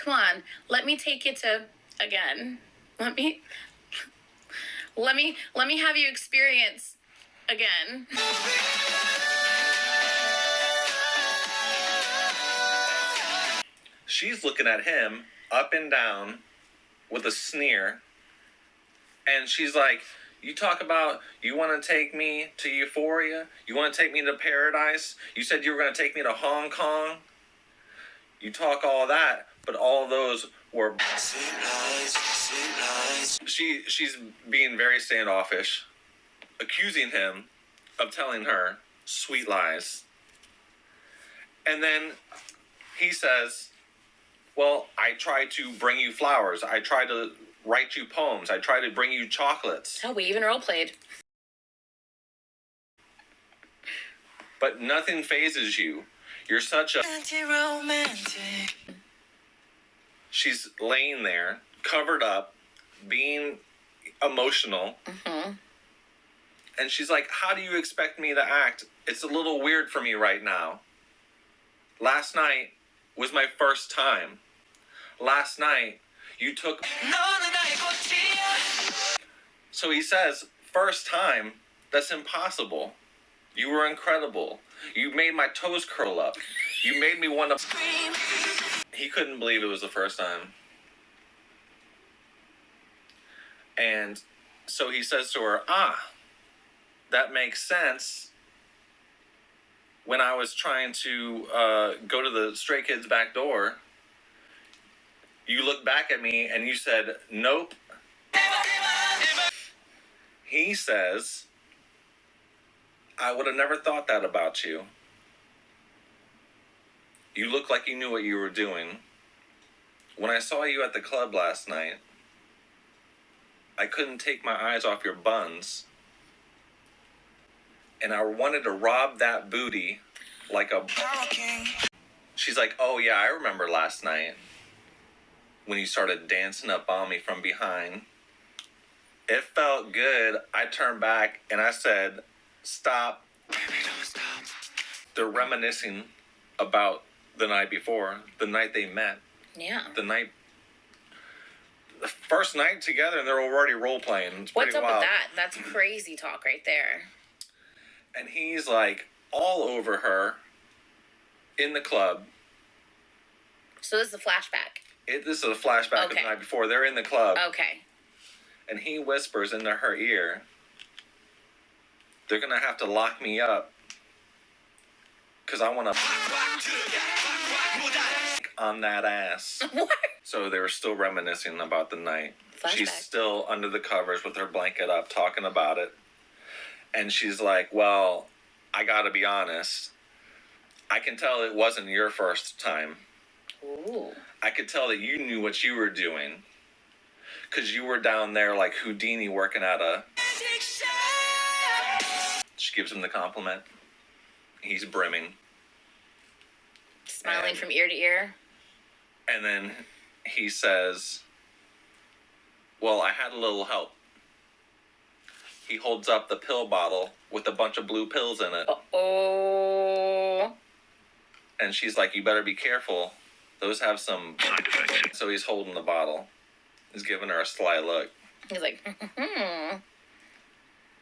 Come on, let me take you to, again. Let me have you experience again. She's looking at him up and down with a sneer. And she's like, you talk about you want to take me to Euphoria? You want to take me to paradise? You said you were going to take me to Hong Kong? You talk all that, but all those were... She's being very standoffish, accusing him of telling her sweet lies. And then he says, well, I tried to bring you flowers. I tried to write you poems. I tried to bring you chocolates. Oh, we even role played. But nothing phases you. You're such a... Anti-romantic. She's laying there, covered up, being emotional. Mm-hmm. And she's like, how do you expect me to act? It's a little weird for me right now. Last night was my first time. Last night, you took... So he says, first time, that's impossible. You were incredible. You made my toes curl up. You made me want to... He couldn't believe it was the first time. And so he says to her, that makes sense. When I was trying to go to the Stray Kids back door, you looked back at me and you said, nope. He says, I would have never thought that about you. You look like you knew what you were doing. When I saw you at the club last night, I couldn't take my eyes off your buns. And I wanted to rob that booty like a... She's like, oh yeah, I remember last night when you started dancing up on me from behind. It felt good. I turned back and I said, stop. They're reminiscing about the night before, the night they met. Yeah. The first night together, and they're already role-playing. What's up with that? That's crazy talk right there. And he's like all over her in the club. So this is a flashback. This is a flashback of the night before. They're in the club. Okay. And he whispers into her ear, they're going to have to lock me up because I want to on that ass. What? So they were still reminiscing about the night. Flashback. She's still under the covers with her blanket up talking about it. And she's like, well, I got to be honest. I can tell it wasn't your first time. Ooh. I could tell that you knew what you were doing. Because you were down there like Houdini working at a... She gives him the compliment. He's brimming. Smiling from ear to ear. And then he says, well, I had a little help. He holds up the pill bottle with a bunch of blue pills in it. Uh-oh. And she's like, you better be careful. Those have some side effects. So he's holding the bottle. He's giving her a sly look. He's like,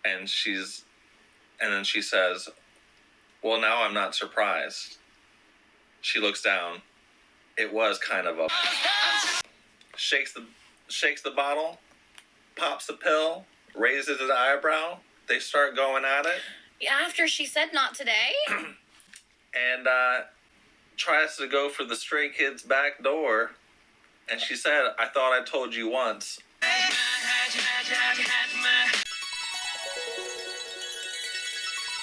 And then she says, well, now I'm not surprised. She looks down. It was kind of a... Shakes the bottle, pops a pill, raises an eyebrow. They start going at it. After she said not today? And tries to go for the Stray Kids back door. And she said, I thought I told you once.